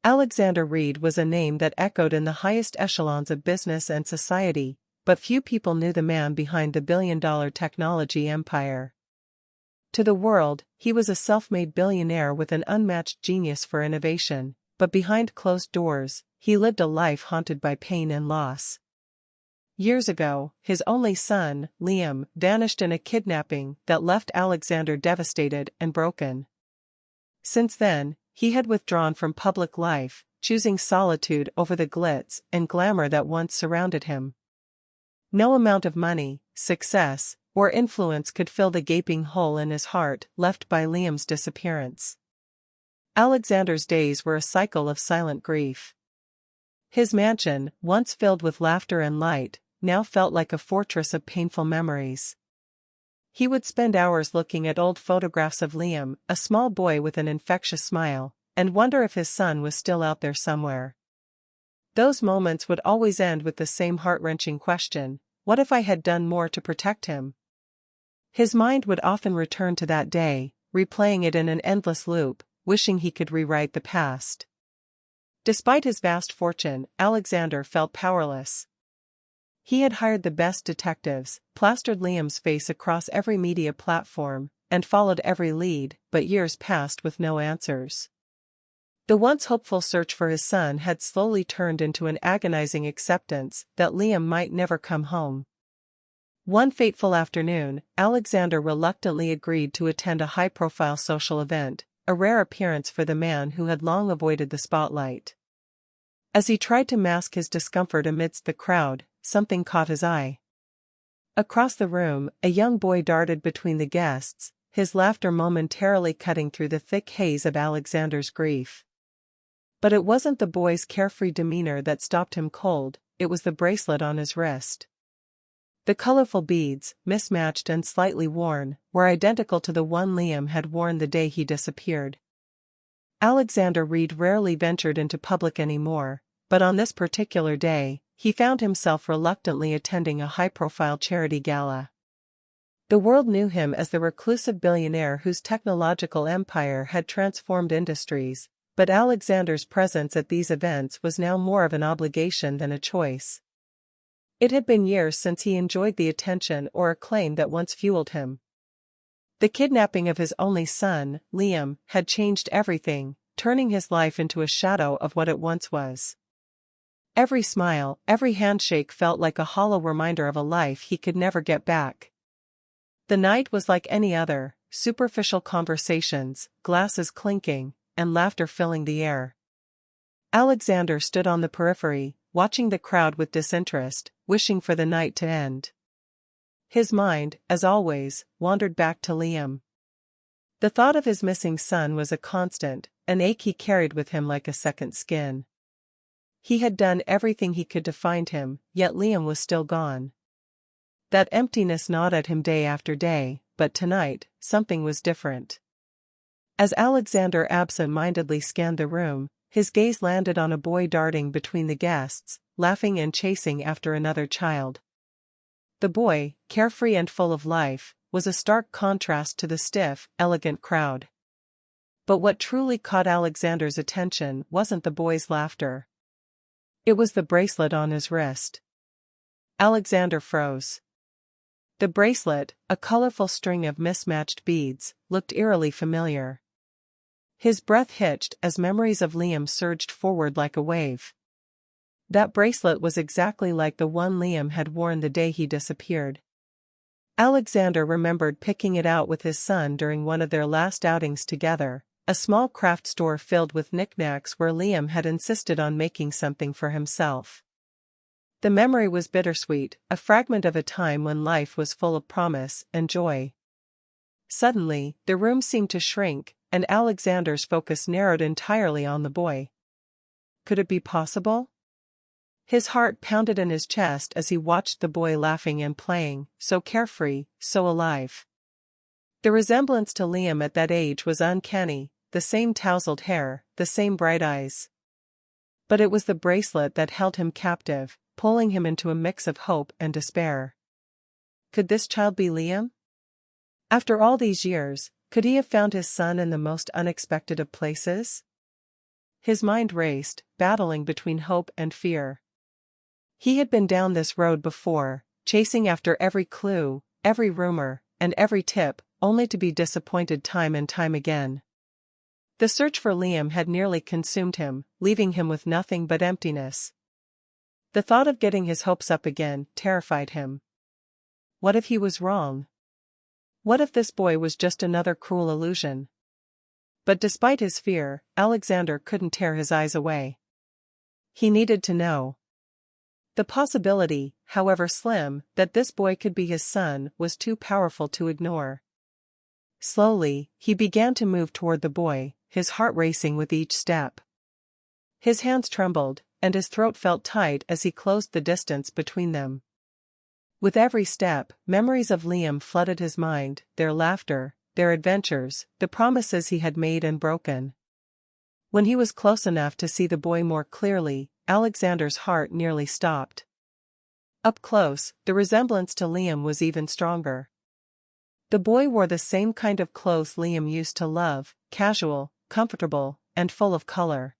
Alexander Reed was a name that echoed in the highest echelons of business and society, but few people knew the man behind the billion-dollar technology empire. To the world, he was a self-made billionaire with an unmatched genius for innovation, but behind closed doors, he lived a life haunted by pain and loss. Years ago, his only son, Liam, vanished in a kidnapping that left Alexander devastated and broken. Since then, he had withdrawn from public life, choosing solitude over the glitz and glamour that once surrounded him. No amount of money, success, or influence could fill the gaping hole in his heart left by Liam's disappearance. Alexander's days were a cycle of silent grief. His mansion, once filled with laughter and light, now felt like a fortress of painful memories. He would spend hours looking at old photographs of Liam, a small boy with an infectious smile, and wonder if his son was still out there somewhere. Those moments would always end with the same heart-wrenching question: what if I had done more to protect him? His mind would often return to that day, replaying it in an endless loop, wishing he could rewrite the past. Despite his vast fortune, Alexander felt powerless. He had hired the best detectives, plastered Liam's face across every media platform, and followed every lead, but years passed with no answers. The once hopeful search for his son had slowly turned into an agonizing acceptance that Liam might never come home. One fateful afternoon, Alexander reluctantly agreed to attend a high-profile social event, a rare appearance for the man who had long avoided the spotlight. As he tried to mask his discomfort amidst the crowd, something caught his eye. Across the room, a young boy darted between the guests, his laughter momentarily cutting through the thick haze of Alexander's grief. But it wasn't the boy's carefree demeanor that stopped him cold, it was the bracelet on his wrist. The colorful beads, mismatched and slightly worn, were identical to the one Liam had worn the day he disappeared. Alexander Reed rarely ventured into public anymore, but on this particular day, he found himself reluctantly attending a high-profile charity gala. The world knew him as the reclusive billionaire whose technological empire had transformed industries, but Alexander's presence at these events was now more of an obligation than a choice. It had been years since he enjoyed the attention or acclaim that once fueled him. The kidnapping of his only son, Liam, had changed everything, turning his life into a shadow of what it once was. Every smile, every handshake felt like a hollow reminder of a life he could never get back. The night was like any other, superficial conversations, glasses clinking, and laughter filling the air. Alexander stood on the periphery, watching the crowd with disinterest, wishing for the night to end. His mind, as always, wandered back to Liam. The thought of his missing son was a constant, an ache he carried with him like a second skin. He had done everything he could to find him, yet Liam was still gone. That emptiness gnawed at him day after day, but tonight, something was different. As Alexander absent-mindedly scanned the room, his gaze landed on a boy darting between the guests, laughing and chasing after another child. The boy, carefree and full of life, was a stark contrast to the stiff, elegant crowd. But what truly caught Alexander's attention wasn't the boy's laughter. It was the bracelet on his wrist. Alexander froze. The bracelet, a colorful string of mismatched beads, looked eerily familiar. His breath hitched as memories of Liam surged forward like a wave. That bracelet was exactly like the one Liam had worn the day he disappeared. Alexander remembered picking it out with his son during one of their last outings together, a small craft store filled with knickknacks where Liam had insisted on making something for himself. The memory was bittersweet, a fragment of a time when life was full of promise and joy. Suddenly, the room seemed to shrink, and Alexander's focus narrowed entirely on the boy. Could it be possible? His heart pounded in his chest as he watched the boy laughing and playing, so carefree, so alive. The resemblance to Liam at that age was uncanny, the same tousled hair, the same bright eyes. But it was the bracelet that held him captive, pulling him into a mix of hope and despair. Could this child be Liam? After all these years, could he have found his son in the most unexpected of places? His mind raced, battling between hope and fear. He had been down this road before, chasing after every clue, every rumor, and every tip, only to be disappointed time and time again. The search for Liam had nearly consumed him, leaving him with nothing but emptiness. The thought of getting his hopes up again terrified him. What if he was wrong? What if this boy was just another cruel illusion? But despite his fear, Alexander couldn't tear his eyes away. He needed to know. The possibility, however slim, that this boy could be his son was too powerful to ignore. Slowly, he began to move toward the boy, his heart racing with each step. His hands trembled, and his throat felt tight as he closed the distance between them. With every step, memories of Liam flooded his mind, their laughter, their adventures, the promises he had made and broken. When he was close enough to see the boy more clearly, Alexander's heart nearly stopped. Up close, the resemblance to Liam was even stronger. The boy wore the same kind of clothes Liam used to love, casual, comfortable, and full of color.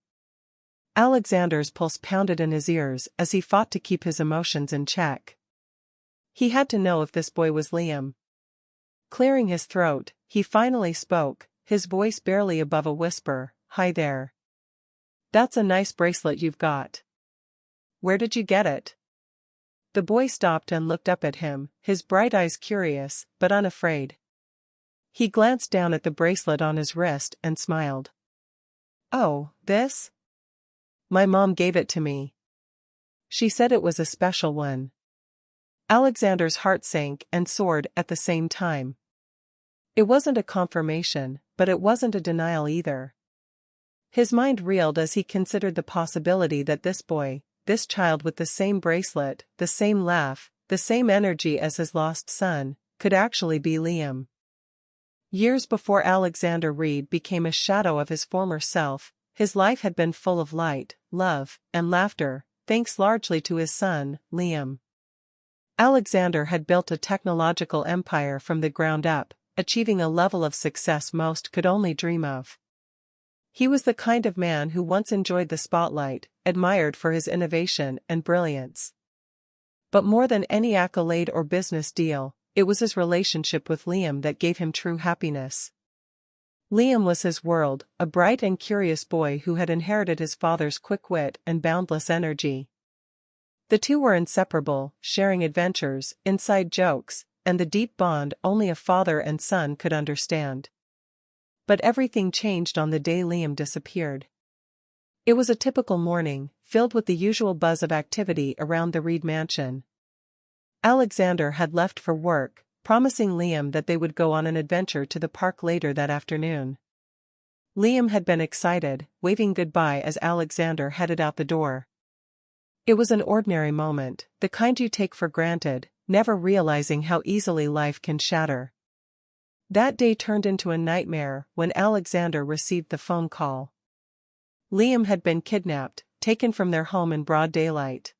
Alexander's pulse pounded in his ears as he fought to keep his emotions in check. He had to know if this boy was Liam. Clearing his throat, he finally spoke, his voice barely above a whisper, "Hi there. That's a nice bracelet you've got. Where did you get it?" The boy stopped and looked up at him, his bright eyes curious, but unafraid. He glanced down at the bracelet on his wrist and smiled. "Oh, this? My mom gave it to me. She said it was a special one." Alexander's heart sank and soared at the same time. It wasn't a confirmation, but it wasn't a denial either. His mind reeled as he considered the possibility that this boy, this child with the same bracelet, the same laugh, the same energy as his lost son, could actually be Liam. Years before Alexander Reed became a shadow of his former self, his life had been full of light, love, and laughter, thanks largely to his son, Liam. Alexander had built a technological empire from the ground up, achieving a level of success most could only dream of. He was the kind of man who once enjoyed the spotlight, admired for his innovation and brilliance. But more than any accolade or business deal, it was his relationship with Liam that gave him true happiness. Liam was his world, a bright and curious boy who had inherited his father's quick wit and boundless energy. The two were inseparable, sharing adventures, inside jokes, and the deep bond only a father and son could understand. But everything changed on the day Liam disappeared. It was a typical morning, filled with the usual buzz of activity around the Reed mansion. Alexander had left for work, promising Liam that they would go on an adventure to the park later that afternoon. Liam had been excited, waving goodbye as Alexander headed out the door. It was an ordinary moment, the kind you take for granted, never realizing how easily life can shatter. That day turned into a nightmare when Alexander received the phone call. Liam had been kidnapped, taken from their home in broad daylight.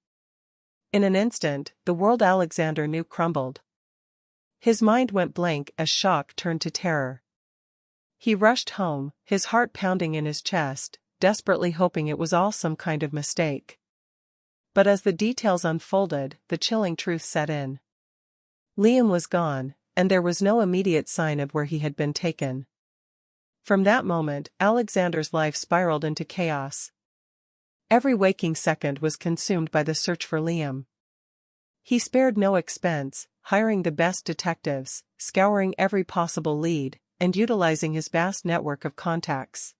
In an instant, the world Alexander knew crumbled. His mind went blank as shock turned to terror. He rushed home, his heart pounding in his chest, desperately hoping it was all some kind of mistake. But as the details unfolded, the chilling truth set in. Liam was gone, and there was no immediate sign of where he had been taken. From that moment, Alexander's life spiraled into chaos. Every waking second was consumed by the search for Liam. He spared no expense, hiring the best detectives, scouring every possible lead, and utilizing his vast network of contacts.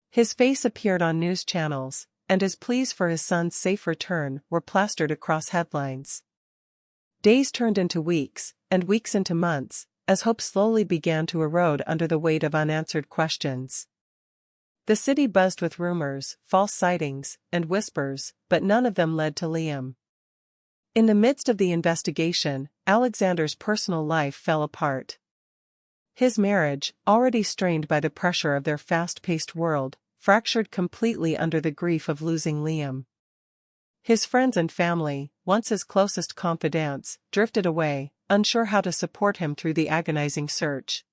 His face appeared on news channels, and his pleas for his son's safe return were plastered across headlines. Days turned into weeks, and weeks into months, as hope slowly began to erode under the weight of unanswered questions. The city buzzed with rumors, false sightings, and whispers, but none of them led to Liam. In the midst of the investigation, Alexander's personal life fell apart. His marriage, already strained by the pressure of their fast-paced world, fractured completely under the grief of losing Liam. His friends and family, once his closest confidants, drifted away, unsure how to support him through the agonizing search.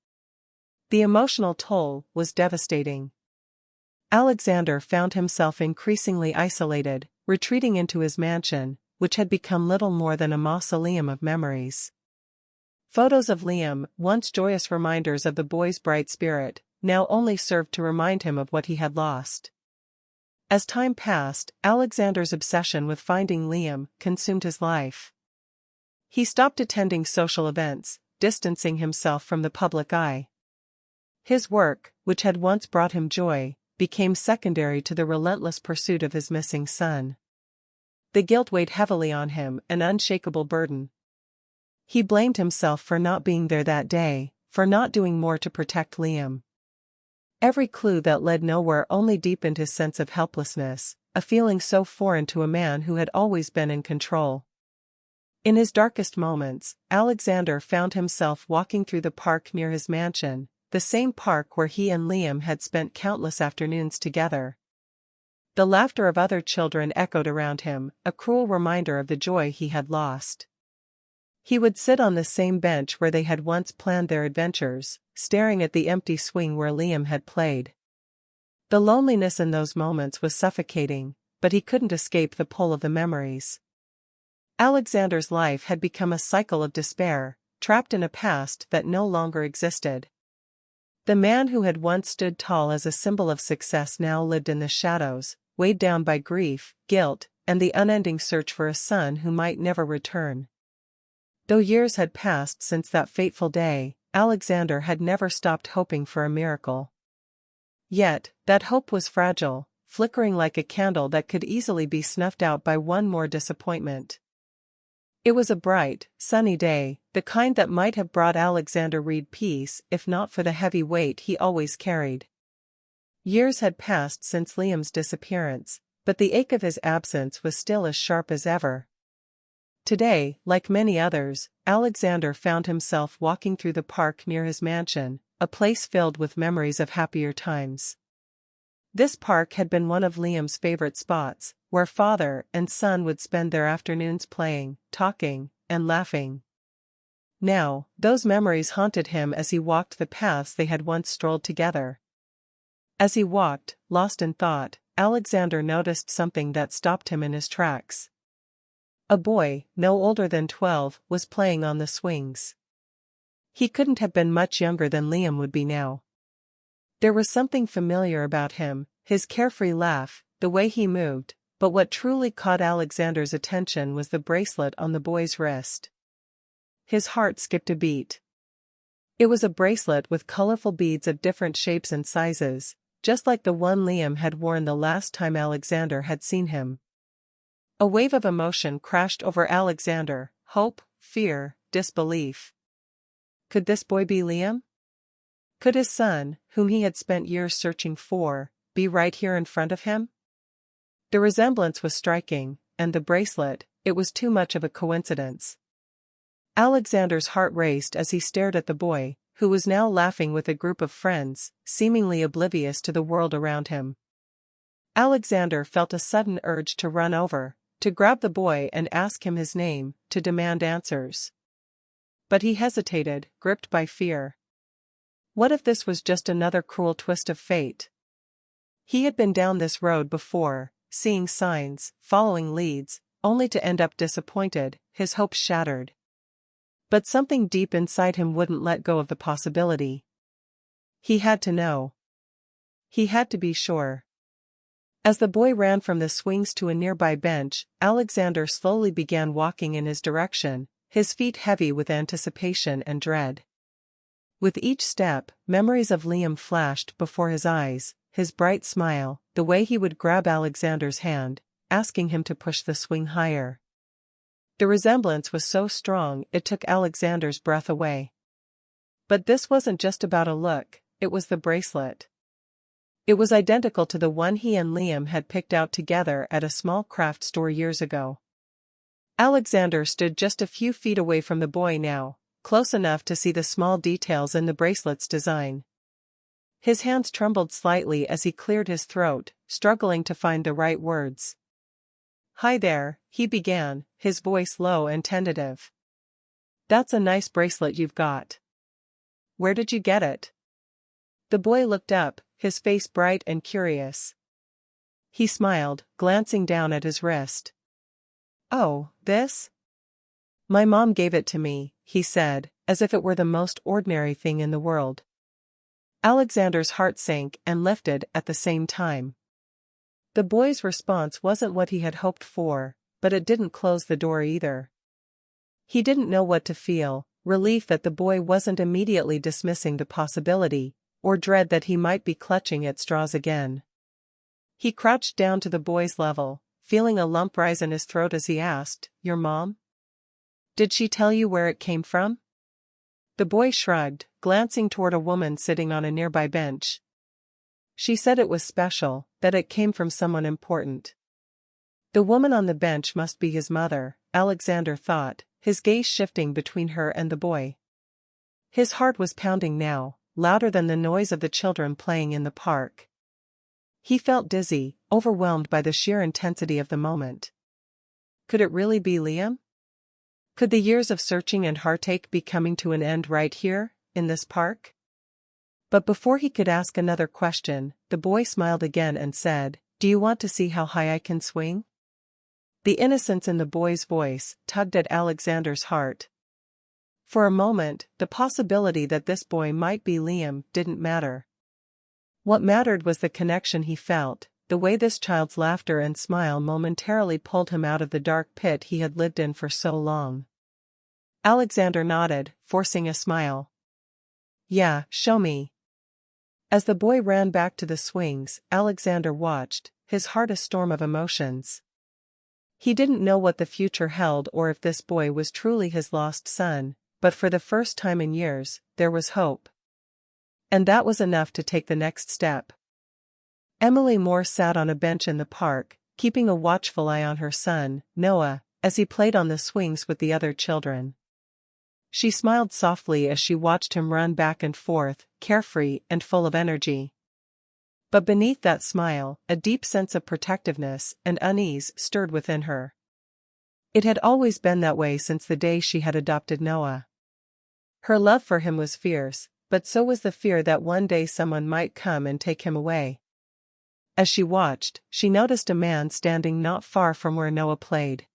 The emotional toll was devastating. Alexander found himself increasingly isolated, retreating into his mansion, which had become little more than a mausoleum of memories. Photos of Liam, once joyous reminders of the boy's bright spirit, now only served to remind him of what he had lost. As time passed, Alexander's obsession with finding Liam consumed his life. He stopped attending social events, distancing himself from the public eye. His work, which had once brought him joy, became secondary to the relentless pursuit of his missing son. The guilt weighed heavily on him, an unshakable burden. He blamed himself for not being there that day, for not doing more to protect Liam. Every clue that led nowhere only deepened his sense of helplessness, a feeling so foreign to a man who had always been in control. In his darkest moments, Alexander found himself walking through the park near his mansion, the same park where he and Liam had spent countless afternoons together. The laughter of other children echoed around him, a cruel reminder of the joy he had lost. He would sit on the same bench where they had once planned their adventures, staring at the empty swing where Liam had played. The loneliness in those moments was suffocating, but he couldn't escape the pull of the memories. Alexander's life had become a cycle of despair, trapped in a past that no longer existed. The man who had once stood tall as a symbol of success now lived in the shadows, weighed down by grief, guilt, and the unending search for a son who might never return. Though years had passed since that fateful day, Alexander had never stopped hoping for a miracle. Yet, that hope was fragile, flickering like a candle that could easily be snuffed out by one more disappointment. It was a bright, sunny day, the kind that might have brought Alexander Reed peace if not for the heavy weight he always carried. Years had passed since Liam's disappearance, but the ache of his absence was still as sharp as ever. Today, like many others, Alexander found himself walking through the park near his mansion, a place filled with memories of happier times. This park had been one of Liam's favorite spots, where father and son would spend their afternoons playing, talking, and laughing. Now, those memories haunted him as he walked the paths they had once strolled together. As he walked, lost in thought, Alexander noticed something that stopped him in his tracks. A boy, no older than 12, was playing on the swings. He couldn't have been much younger than Liam would be now. There was something familiar about him, his carefree laugh, the way he moved, but what truly caught Alexander's attention was the bracelet on the boy's wrist. His heart skipped a beat. It was a bracelet with colorful beads of different shapes and sizes, just like the one Liam had worn the last time Alexander had seen him. A wave of emotion crashed over Alexander, hope, fear, disbelief. Could this boy be Liam? Could his son, whom he had spent years searching for, be right here in front of him? The resemblance was striking, and the bracelet, it was too much of a coincidence. Alexander's heart raced as he stared at the boy, who was now laughing with a group of friends, seemingly oblivious to the world around him. Alexander felt a sudden urge to run over, to grab the boy and ask him his name, to demand answers. But he hesitated, gripped by fear. What if this was just another cruel twist of fate? He had been down this road before, seeing signs, following leads, only to end up disappointed, his hopes shattered. But something deep inside him wouldn't let go of the possibility. He had to know. He had to be sure. As the boy ran from the swings to a nearby bench, Alexander slowly began walking in his direction, his feet heavy with anticipation and dread. With each step, memories of Liam flashed before his eyes, his bright smile, the way he would grab Alexander's hand, asking him to push the swing higher. The resemblance was so strong it took Alexander's breath away. But this wasn't just about a look, it was the bracelet. It was identical to the one he and Liam had picked out together at a small craft store years ago. Alexander stood just a few feet away from the boy now, close enough to see the small details in the bracelet's design. His hands trembled slightly as he cleared his throat, struggling to find the right words. "Hi there," he began, his voice low and tentative. "That's a nice bracelet you've got. Where did you get it?" The boy looked up, his face bright and curious. He smiled, glancing down at his wrist. "Oh, this? My mom gave it to me," he said, as if it were the most ordinary thing in the world. Alexander's heart sank and lifted at the same time. The boy's response wasn't what he had hoped for, but it didn't close the door either. He didn't know what to feel, relief that the boy wasn't immediately dismissing the possibility, or dread that he might be clutching at straws again. He crouched down to the boy's level, feeling a lump rise in his throat as he asked, "Your mom? Did she tell you where it came from?" The boy shrugged, glancing toward a woman sitting on a nearby bench. "She said it was special, that it came from someone important." The woman on the bench must be his mother, Alexander thought, his gaze shifting between her and the boy. His heart was pounding now, louder than the noise of the children playing in the park. He felt dizzy, overwhelmed by the sheer intensity of the moment. Could it really be Liam? Could the years of searching and heartache be coming to an end right here, in this park? But before he could ask another question, the boy smiled again and said, "Do you want to see how high I can swing?" The innocence in the boy's voice tugged at Alexander's heart. For a moment, the possibility that this boy might be Liam didn't matter. What mattered was the connection he felt, the way this child's laughter and smile momentarily pulled him out of the dark pit he had lived in for so long. Alexander nodded, forcing a smile. "Yeah, show me." As the boy ran back to the swings, Alexander watched, his heart a storm of emotions. He didn't know what the future held or if this boy was truly his lost son, but for the first time in years, there was hope. And that was enough to take the next step. Emily Moore sat on a bench in the park, keeping a watchful eye on her son, Noah, as he played on the swings with the other children. She smiled softly as she watched him run back and forth, carefree and full of energy. But beneath that smile, a deep sense of protectiveness and unease stirred within her. It had always been that way since the day she had adopted Noah. Her love for him was fierce, but so was the fear that one day someone might come and take him away. As she watched, she noticed a man standing not far from where Noah played.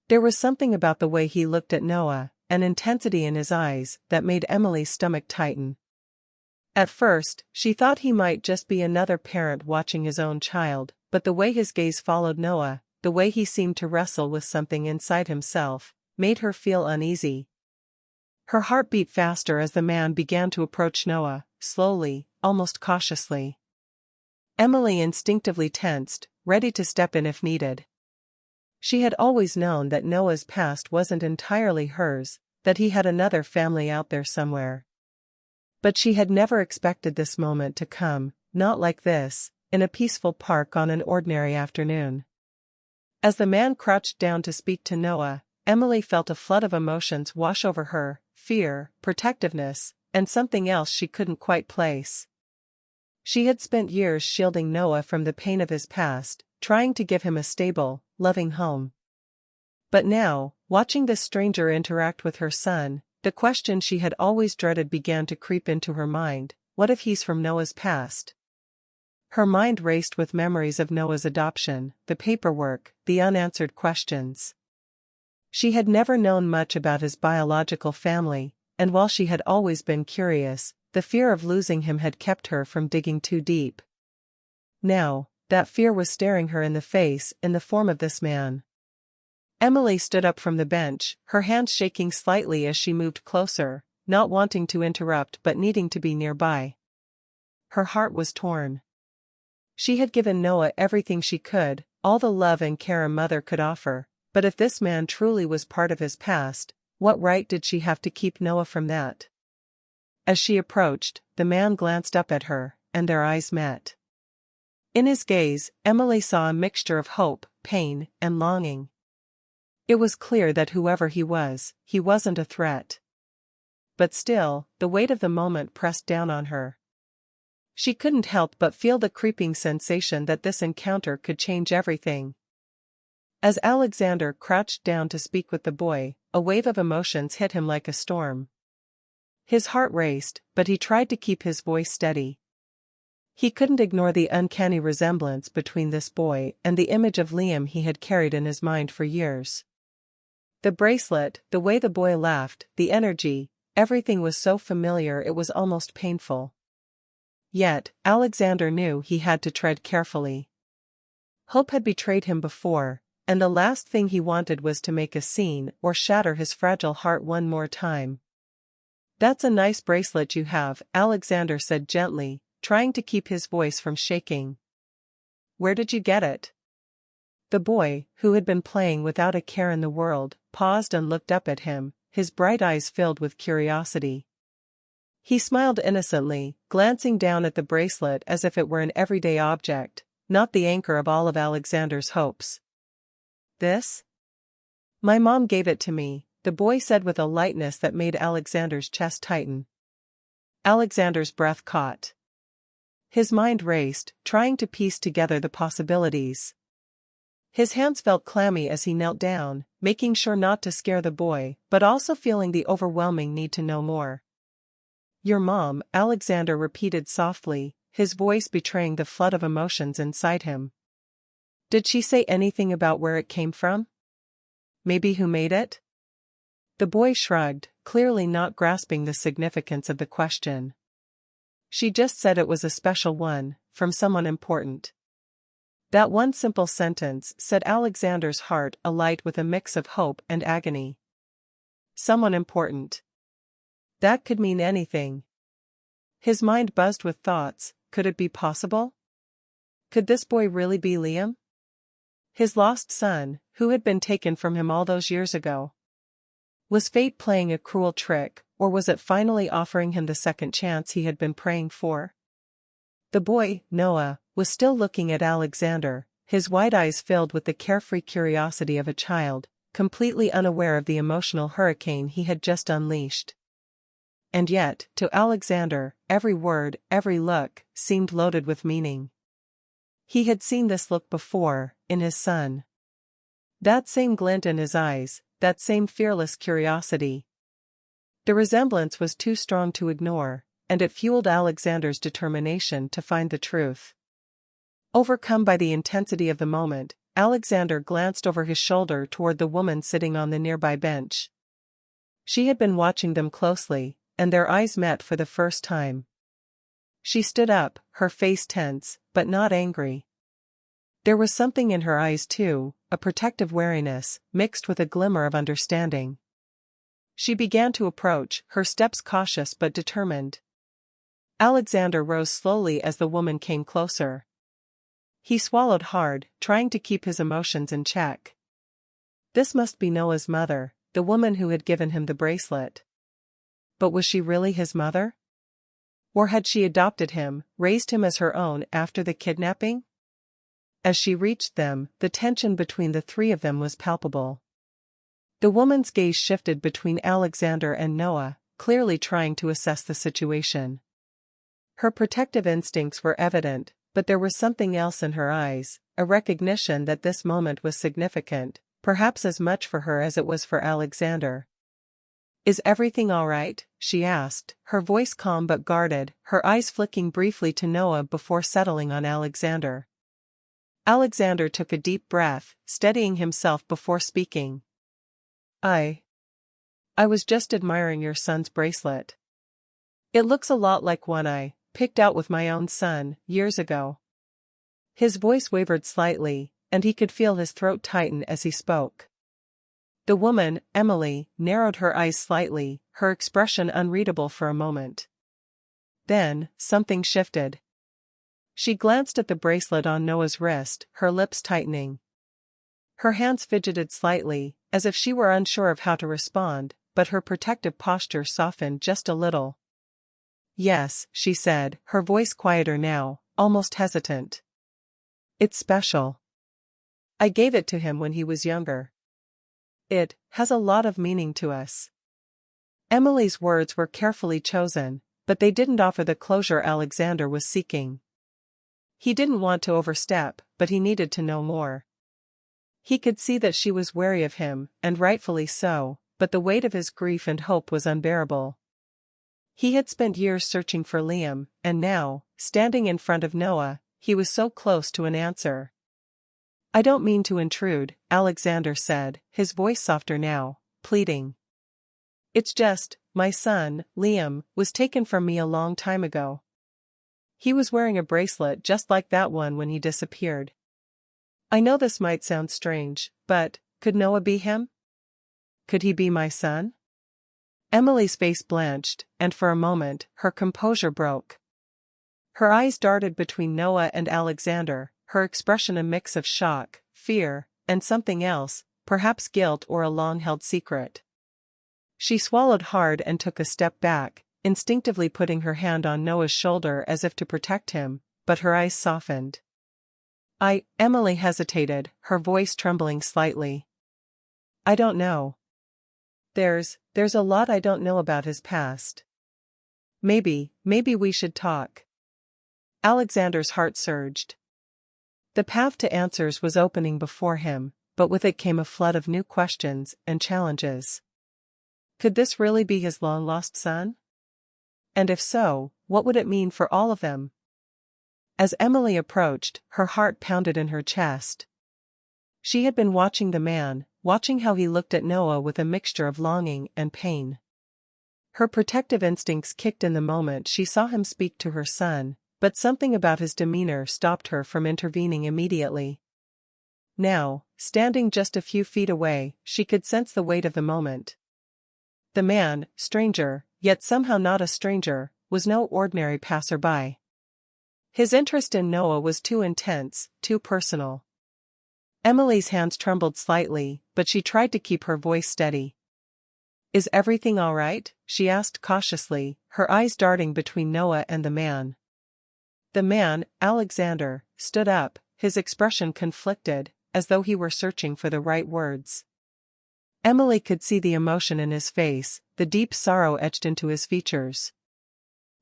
There was something about the way he looked at Noah, an intensity in his eyes, that made Emily's stomach tighten. At first, she thought he might just be another parent watching his own child, but the way his gaze followed Noah, the way he seemed to wrestle with something inside himself, made her feel uneasy. Her heart beat faster as the man began to approach Noah, slowly, almost cautiously. Emily instinctively tensed, ready to step in if needed. She had always known that Noah's past wasn't entirely hers, that he had another family out there somewhere. But she had never expected this moment to come, not like this, in a peaceful park on an ordinary afternoon. As the man crouched down to speak to Noah, Emily felt a flood of emotions wash over her, fear, protectiveness, and something else she couldn't quite place. She had spent years shielding Noah from the pain of his past, trying to give him a stable, loving home. But now, watching this stranger interact with her son, the question she had always dreaded began to creep into her mind: what if he's from Noah's past? Her mind raced with memories of Noah's adoption, the paperwork, the unanswered questions. She had never known much about his biological family, and while she had always been curious, the fear of losing him had kept her from digging too deep. Now, that fear was staring her in the face in the form of this man. Emily stood up from the bench, her hands shaking slightly as she moved closer, not wanting to interrupt but needing to be nearby. Her heart was torn. She had given Noah everything she could, all the love and care a mother could offer, but if this man truly was part of his past, what right did she have to keep Noah from that? As she approached, the man glanced up at her, and their eyes met. In his gaze, Emily saw a mixture of hope, pain, and longing. It was clear that whoever he wasn't a threat. But still, the weight of the moment pressed down on her. She couldn't help but feel the creeping sensation that this encounter could change everything. As Alexander crouched down to speak with the boy, a wave of emotions hit him like a storm. His heart raced, but he tried to keep his voice steady. He couldn't ignore the uncanny resemblance between this boy and the image of Liam he had carried in his mind for years. The bracelet, the way the boy laughed, the energy, everything was so familiar it was almost painful. Yet, Alexander knew he had to tread carefully. Hope had betrayed him before, and the last thing he wanted was to make a scene or shatter his fragile heart one more time. "That's a nice bracelet you have," Alexander said gently, trying to keep his voice from shaking. "Where did you get it?" The boy, who had been playing without a care in the world, paused and looked up at him, his bright eyes filled with curiosity. He smiled innocently, glancing down at the bracelet as if it were an everyday object, not the anchor of all of Alexander's hopes. "This? My mom gave it to me," the boy said with a lightness that made Alexander's chest tighten. Alexander's breath caught. His mind raced, trying to piece together the possibilities. His hands felt clammy as he knelt down, making sure not to scare the boy, but also feeling the overwhelming need to know more. "Your mom," Alexander repeated softly, his voice betraying the flood of emotions inside him. "Did she say anything about where it came from? Maybe who made it?" The boy shrugged, clearly not grasping the significance of the question. "She just said it was a special one, from someone important." That one simple sentence set Alexander's heart alight with a mix of hope and agony. Someone important. That could mean anything. His mind buzzed with thoughts. Could it be possible? Could this boy really be Liam? His lost son, who had been taken from him all those years ago? Was fate playing a cruel trick, or was it finally offering him the second chance he had been praying for? The boy, Noah, was still looking at Alexander, his wide eyes filled with the carefree curiosity of a child, completely unaware of the emotional hurricane he had just unleashed. And yet, to Alexander, every word, every look, seemed loaded with meaning. He had seen this look before, in his son. That same glint in his eyes, that same fearless curiosity. The resemblance was too strong to ignore, and it fueled Alexander's determination to find the truth. Overcome by the intensity of the moment, Alexander glanced over his shoulder toward the woman sitting on the nearby bench. She had been watching them closely, and their eyes met for the first time. She stood up, her face tense, but not angry. There was something in her eyes too, a protective wariness, mixed with a glimmer of understanding. She began to approach, her steps cautious but determined. Alexander rose slowly as the woman came closer. He swallowed hard, trying to keep his emotions in check. This must be Noah's mother, the woman who had given him the bracelet. But was she really his mother? Or had she adopted him, raised him as her own after the kidnapping? As she reached them, the tension between the three of them was palpable. The woman's gaze shifted between Alexander and Noah, clearly trying to assess the situation. Her protective instincts were evident, but there was something else in her eyes, a recognition that this moment was significant, perhaps as much for her as it was for Alexander. "Is everything all right?" she asked, her voice calm but guarded, her eyes flicking briefly to Noah before settling on Alexander. Alexander took a deep breath, steadying himself before speaking. I was just admiring your son's bracelet. It looks a lot like one I picked out with my own son, years ago." His voice wavered slightly, and he could feel his throat tighten as he spoke. The woman, Emily, narrowed her eyes slightly, her expression unreadable for a moment. Then, something shifted. She glanced at the bracelet on Noah's wrist, her lips tightening. Her hands fidgeted slightly, as if she were unsure of how to respond, but her protective posture softened just a little. "Yes," she said, her voice quieter now, almost hesitant. "It's special. I gave it to him when he was younger. It has a lot of meaning to us." Emily's words were carefully chosen, but they didn't offer the closure Alexander was seeking. He didn't want to overstep, but he needed to know more. He could see that she was wary of him, and rightfully so, but the weight of his grief and hope was unbearable. He had spent years searching for Liam, and now, standing in front of Noah, he was so close to an answer. "I don't mean to intrude," Alexander said, his voice softer now, pleading. "It's just, my son, Liam, was taken from me a long time ago. He was wearing a bracelet just like that one when he disappeared. I know this might sound strange, but, could Noah be him? Could he be my son?" Emily's face blanched, and for a moment, her composure broke. Her eyes darted between Noah and Alexander, her expression a mix of shock, fear, and something else, perhaps guilt or a long-held secret. She swallowed hard and took a step back, instinctively putting her hand on Noah's shoulder as if to protect him, but her eyes softened. Emily hesitated, her voice trembling slightly. "I don't know. There's a lot I don't know about his past. Maybe we should talk." Alexander's heart surged. The path to answers was opening before him, but with it came a flood of new questions and challenges. Could this really be his long-lost son? And if so, what would it mean for all of them? As Emily approached, her heart pounded in her chest. She had been watching the man, watching how he looked at Noah with a mixture of longing and pain. Her protective instincts kicked in the moment she saw him speak to her son, but something about his demeanor stopped her from intervening immediately. Now, standing just a few feet away, she could sense the weight of the moment. The man, stranger, yet somehow not a stranger, was no ordinary passerby. His interest in Noah was too intense, too personal. Emily's hands trembled slightly, but she tried to keep her voice steady. "Is everything all right?" she asked cautiously, her eyes darting between Noah and the man. The man, Alexander, stood up, his expression conflicted, as though he were searching for the right words. Emily could see the emotion in his face, the deep sorrow etched into his features.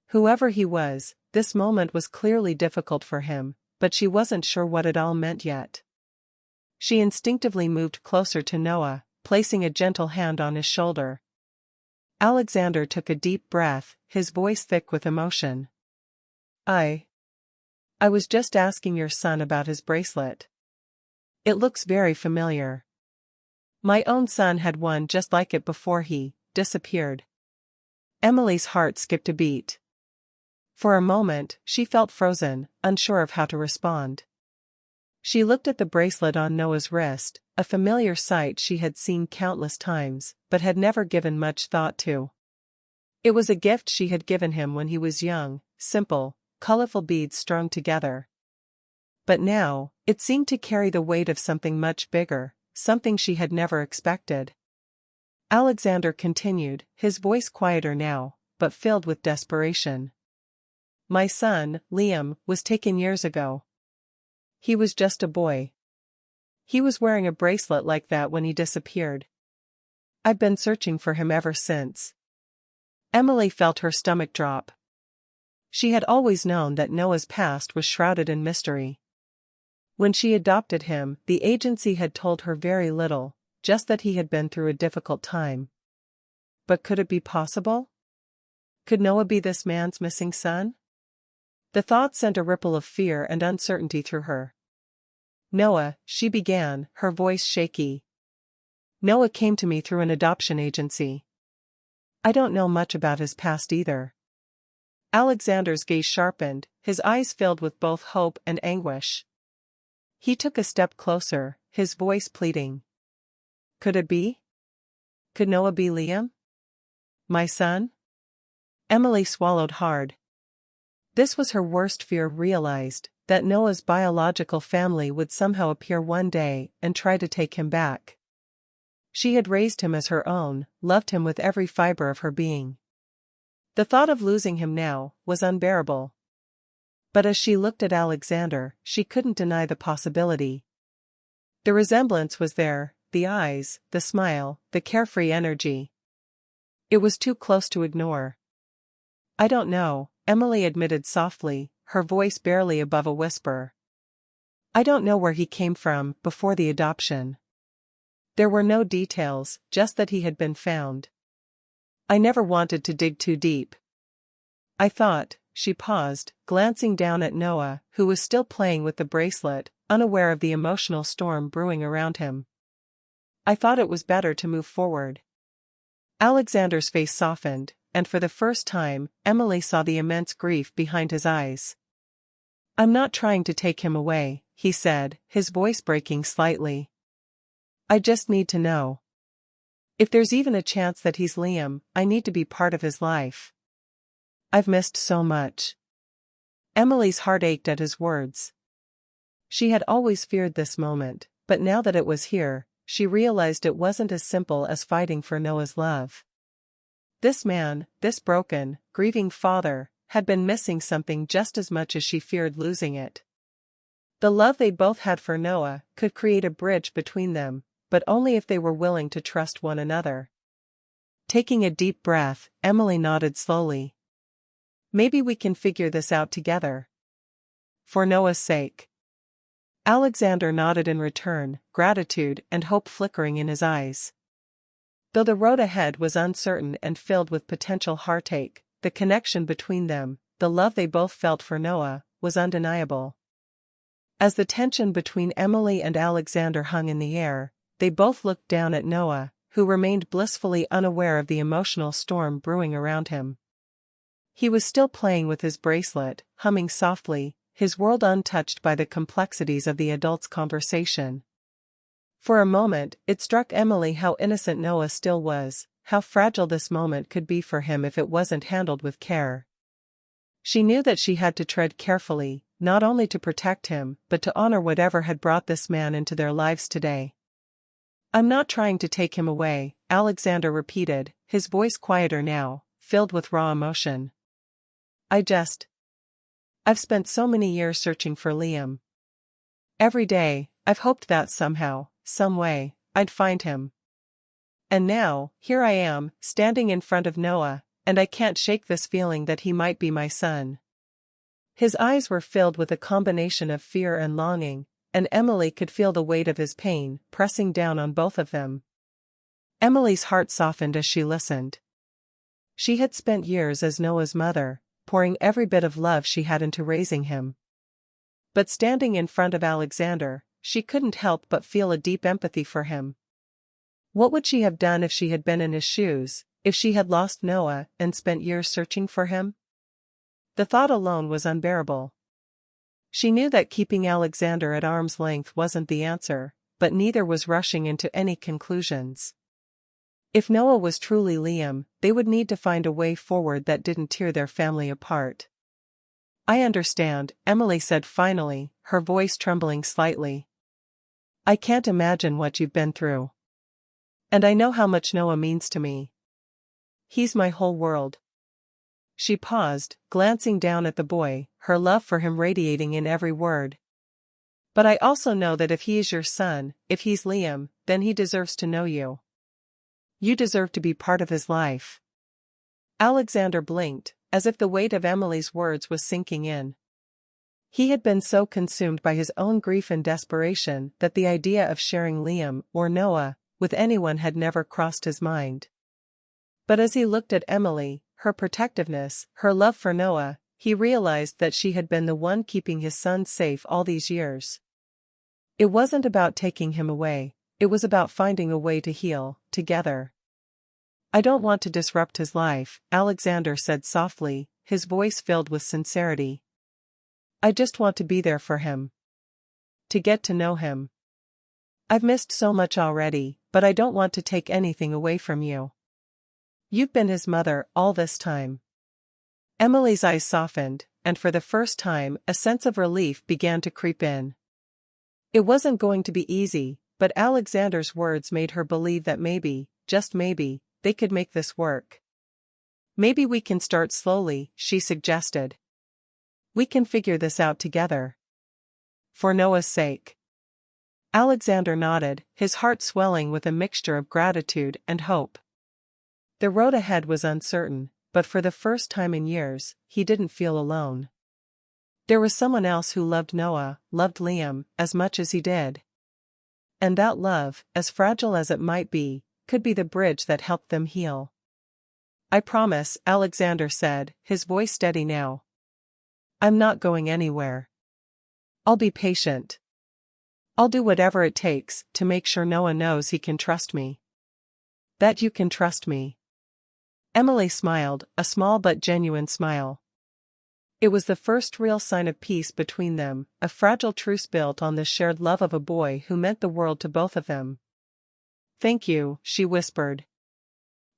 Whoever he was, this moment was clearly difficult for him, but she wasn't sure what it all meant yet. She instinctively moved closer to Noah, placing a gentle hand on his shoulder. Alexander took a deep breath, his voice thick with emotion. I was just asking your son about his bracelet. It looks very familiar. My own son had one just like it before he disappeared." Emily's heart skipped a beat. For a moment, she felt frozen, unsure of how to respond. She looked at the bracelet on Noah's wrist, a familiar sight she had seen countless times, but had never given much thought to. It was a gift she had given him when he was young, simple, colorful beads strung together. But now, it seemed to carry the weight of something much bigger, something she had never expected. Alexander continued, his voice quieter now, but filled with desperation. "My son, Liam, was taken years ago. He was just a boy. He was wearing a bracelet like that when he disappeared. I've been searching for him ever since." Emily felt her stomach drop. She had always known that Noah's past was shrouded in mystery. When she adopted him, the agency had told her very little, just that he had been through a difficult time. But could it be possible? Could Noah be this man's missing son? The thought sent a ripple of fear and uncertainty through her. "Noah," she began, her voice shaky. "Noah came to me through an adoption agency. I don't know much about his past either." Alexander's gaze sharpened, his eyes filled with both hope and anguish. He took a step closer, his voice pleading. "Could it be? Could Noah be Liam? My son?" Emily swallowed hard. This was her worst fear realized, that Noah's biological family would somehow appear one day and try to take him back. She had raised him as her own, loved him with every fiber of her being. The thought of losing him now was unbearable. But as she looked at Alexander, she couldn't deny the possibility. The resemblance was there, the eyes, the smile, the carefree energy. It was too close to ignore. "I don't know," Emily admitted softly, her voice barely above a whisper. "I don't know where he came from before the adoption. There were no details, just that he had been found. I never wanted to dig too deep. I thought," she paused, glancing down at Noah, who was still playing with the bracelet, unaware of the emotional storm brewing around him. I thought it was better to move forward. Alexander's face softened, and for the first time, Emily saw the immense grief behind his eyes. I'm not trying to take him away, he said, his voice breaking slightly. I just need to know. If there's even a chance that he's Liam, I need to be part of his life. I've missed so much. Emily's heart ached at his words. She had always feared this moment, but now that it was here, she realized it wasn't as simple as fighting for Noah's love. This man, this broken, grieving father, had been missing something just as much as she feared losing it. The love they both had for Noah could create a bridge between them, but only if they were willing to trust one another. Taking a deep breath, Emily nodded slowly. Maybe we can figure this out together. For Noah's sake. Alexander nodded in return, gratitude and hope flickering in his eyes. Though the road ahead was uncertain and filled with potential heartache, the connection between them, the love they both felt for Noah, was undeniable. As the tension between Emily and Alexander hung in the air, they both looked down at Noah, who remained blissfully unaware of the emotional storm brewing around him. He was still playing with his bracelet, humming softly, his world untouched by the complexities of the adults' conversation. For a moment, it struck Emily how innocent Noah still was, how fragile this moment could be for him if it wasn't handled with care. She knew that she had to tread carefully, not only to protect him, but to honor whatever had brought this man into their lives today. I'm not trying to take him away, Alexander repeated, his voice quieter now, filled with raw emotion. I've spent so many years searching for Liam. Every day, I've hoped that somehow, some way, I'd find him. And now, here I am, standing in front of Noah, and I can't shake this feeling that he might be my son. His eyes were filled with a combination of fear and longing, and Emily could feel the weight of his pain pressing down on both of them. Emily's heart softened as she listened. She had spent years as Noah's mother, pouring every bit of love she had into raising him. But standing in front of Alexander, she couldn't help but feel a deep empathy for him. What would she have done if she had been in his shoes, if she had lost Noah and spent years searching for him? The thought alone was unbearable. She knew that keeping Alexander at arm's length wasn't the answer, but neither was rushing into any conclusions. If Noah was truly Liam, they would need to find a way forward that didn't tear their family apart. I understand, Emily said finally, her voice trembling slightly. I can't imagine what you've been through. And I know how much Noah means to me. He's my whole world. She paused, glancing down at the boy, her love for him radiating in every word. But I also know that if he is your son, if he's Liam, then he deserves to know you. You deserve to be part of his life. Alexander blinked, as if the weight of Emily's words was sinking in. He had been so consumed by his own grief and desperation that the idea of sharing Liam, or Noah, with anyone had never crossed his mind. But as he looked at Emily, her protectiveness, her love for Noah, he realized that she had been the one keeping his son safe all these years. It wasn't about taking him away, it was about finding a way to heal, together. I don't want to disrupt his life, Alexander said softly, his voice filled with sincerity. I just want to be there for him. To get to know him. I've missed so much already, but I don't want to take anything away from you. You've been his mother all this time. Emily's eyes softened, and for the first time, a sense of relief began to creep in. It wasn't going to be easy, but Alexander's words made her believe that maybe, just maybe, they could make this work. Maybe we can start slowly, she suggested. We can figure this out together. For Noah's sake. Alexander nodded, his heart swelling with a mixture of gratitude and hope. The road ahead was uncertain, but for the first time in years, he didn't feel alone. There was someone else who loved Noah, loved Liam, as much as he did. And that love, as fragile as it might be, could be the bridge that helped them heal. I promise, Alexander said, his voice steady now. I'm not going anywhere. I'll be patient. I'll do whatever it takes to make sure Noah knows he can trust me. That you can trust me. Emily smiled, a small but genuine smile. It was the first real sign of peace between them, a fragile truce built on the shared love of a boy who meant the world to both of them. Thank you, she whispered.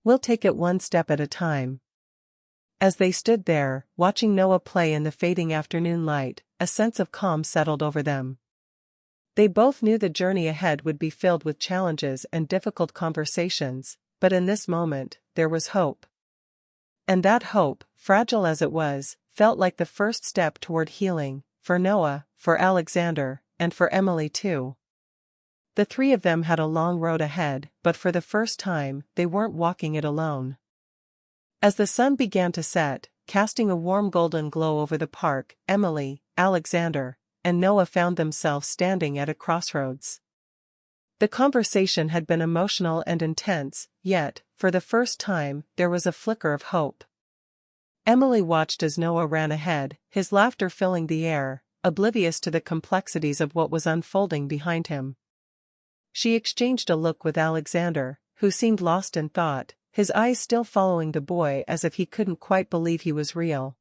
We'll take it one step at a time. As they stood there, watching Noah play in the fading afternoon light, a sense of calm settled over them. They both knew the journey ahead would be filled with challenges and difficult conversations, but in this moment, there was hope. And that hope, fragile as it was, felt like the first step toward healing, for Noah, for Alexander, and for Emily too. The three of them had a long road ahead, but for the first time, they weren't walking it alone. As the sun began to set, casting a warm golden glow over the park, Emily, Alexander, and Noah found themselves standing at a crossroads. The conversation had been emotional and intense, yet, for the first time, there was a flicker of hope. Emily watched as Noah ran ahead, his laughter filling the air, oblivious to the complexities of what was unfolding behind him. She exchanged a look with Alexander, who seemed lost in thought, his eyes still following the boy as if he couldn't quite believe he was real.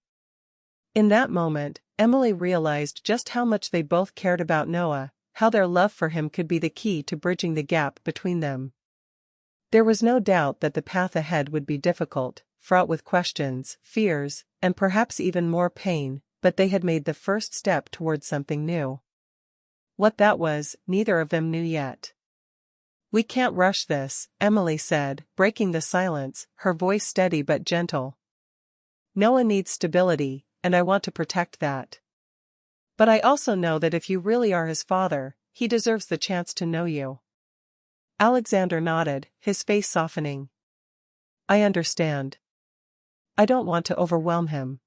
In that moment, Emily realized just how much they both cared about Noah, how their love for him could be the key to bridging the gap between them. There was no doubt that the path ahead would be difficult, fraught with questions, fears, and perhaps even more pain, but they had made the first step toward something new. What that was, neither of them knew yet. We can't rush this, Emily said, breaking the silence, her voice steady but gentle. Noah needs stability, and I want to protect that. But I also know that if you really are his father, he deserves the chance to know you. Alexander nodded, his face softening. I understand. I don't want to overwhelm him.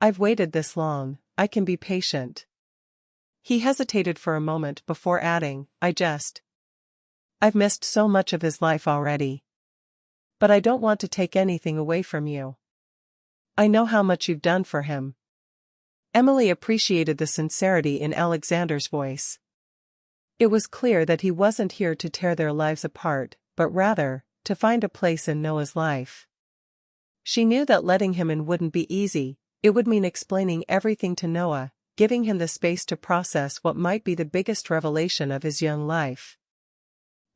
I've waited this long, I can be patient. He hesitated for a moment before adding, I've missed so much of his life already. But I don't want to take anything away from you. I know how much you've done for him. Emily appreciated the sincerity in Alexander's voice. It was clear that he wasn't here to tear their lives apart, but rather, to find a place in Noah's life. She knew that letting him in wouldn't be easy, it would mean explaining everything to Noah, giving him the space to process what might be the biggest revelation of his young life.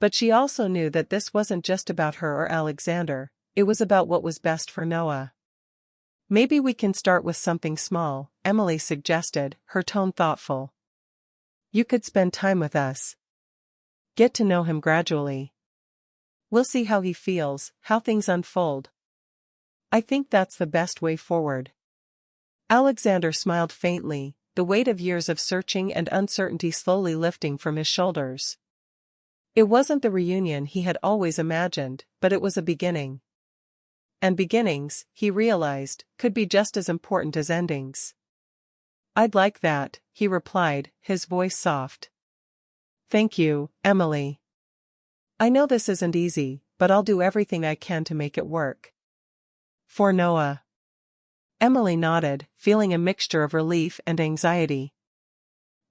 But she also knew that this wasn't just about her or Alexander, it was about what was best for Noah. Maybe we can start with something small, Emily suggested, her tone thoughtful. You could spend time with us. Get to know him gradually. We'll see how he feels, how things unfold. I think that's the best way forward. Alexander smiled faintly, the weight of years of searching and uncertainty slowly lifting from his shoulders. It wasn't the reunion he had always imagined, but it was a beginning. And beginnings, he realized, could be just as important as endings. I'd like that, he replied, his voice soft. Thank you, Emily. I know this isn't easy, but I'll do everything I can to make it work. For Noah. Emily nodded, feeling a mixture of relief and anxiety.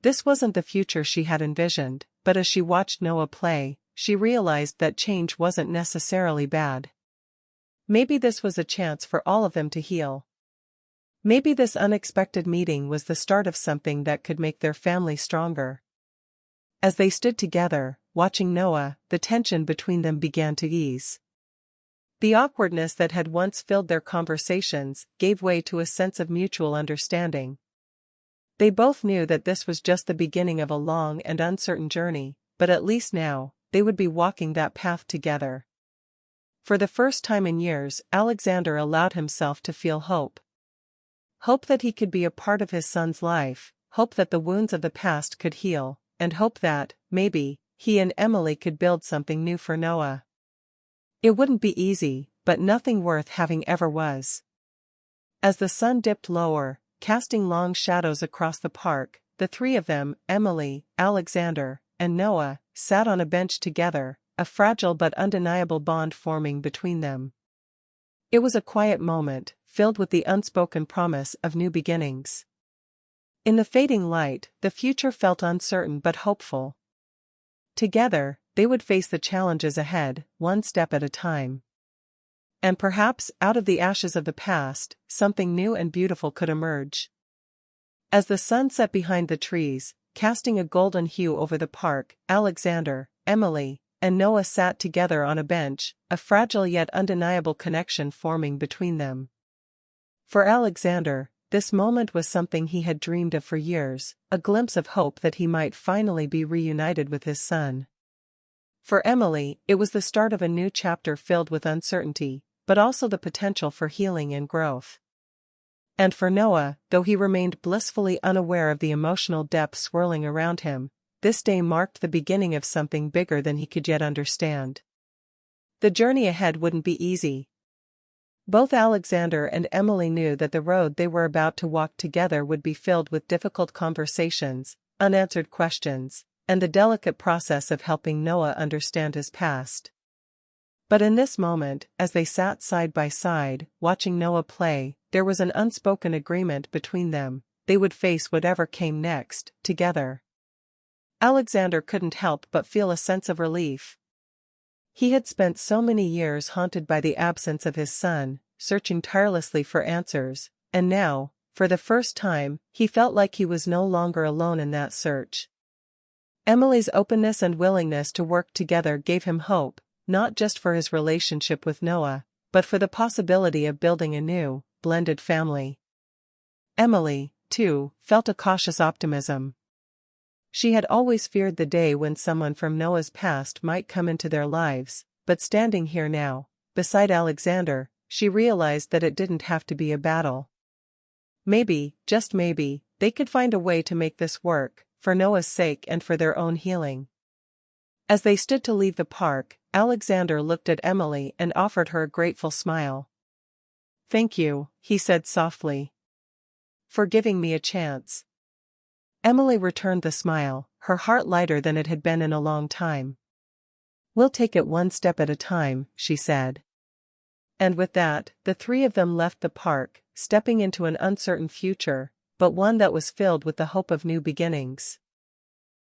This wasn't the future she had envisioned, but as she watched Noah play, she realized that change wasn't necessarily bad. Maybe this was a chance for all of them to heal. Maybe this unexpected meeting was the start of something that could make their family stronger. As they stood together, watching Noah, the tension between them began to ease. The awkwardness that had once filled their conversations gave way to a sense of mutual understanding. They both knew that this was just the beginning of a long and uncertain journey, but at least now, they would be walking that path together. For the first time in years, Alexander allowed himself to feel hope. Hope that he could be a part of his son's life, hope that the wounds of the past could heal, and hope that, maybe, he and Emily could build something new for Noah. It wouldn't be easy, but nothing worth having ever was. As the sun dipped lower, casting long shadows across the park, the three of them, Emily, Alexander, and Noah, sat on a bench together, a fragile but undeniable bond forming between them. It was a quiet moment, filled with the unspoken promise of new beginnings. In the fading light, the future felt uncertain but hopeful. Together, they would face the challenges ahead, one step at a time. And perhaps, out of the ashes of the past, something new and beautiful could emerge. As the sun set behind the trees, casting a golden hue over the park, Alexander, Emily, and Noah sat together on a bench, a fragile yet undeniable connection forming between them. For Alexander, this moment was something he had dreamed of for years, a glimpse of hope that he might finally be reunited with his son. For Emily, it was the start of a new chapter filled with uncertainty, but also the potential for healing and growth. And for Noah, though he remained blissfully unaware of the emotional depth swirling around him, this day marked the beginning of something bigger than he could yet understand. The journey ahead wouldn't be easy. Both Alexander and Emily knew that the road they were about to walk together would be filled with difficult conversations, unanswered questions, and the delicate process of helping Noah understand his past. But in this moment, as they sat side by side, watching Noah play, there was an unspoken agreement between them: they would face whatever came next, together. Alexander couldn't help but feel a sense of relief. He had spent so many years haunted by the absence of his son, searching tirelessly for answers, and now, for the first time, he felt like he was no longer alone in that search. Emily's openness and willingness to work together gave him hope, not just for his relationship with Noah, but for the possibility of building a new, blended family. Emily, too, felt a cautious optimism. She had always feared the day when someone from Noah's past might come into their lives, but standing here now, beside Alexander, she realized that it didn't have to be a battle. Maybe, just maybe, they could find a way to make this work, for Noah's sake and for their own healing. As they stood to leave the park, Alexander looked at Emily and offered her a grateful smile. "Thank you," he said softly, "for giving me a chance." Emily returned the smile, her heart lighter than it had been in a long time. "We'll take it one step at a time," she said. And with that, the three of them left the park, stepping into an uncertain future, but one that was filled with the hope of new beginnings.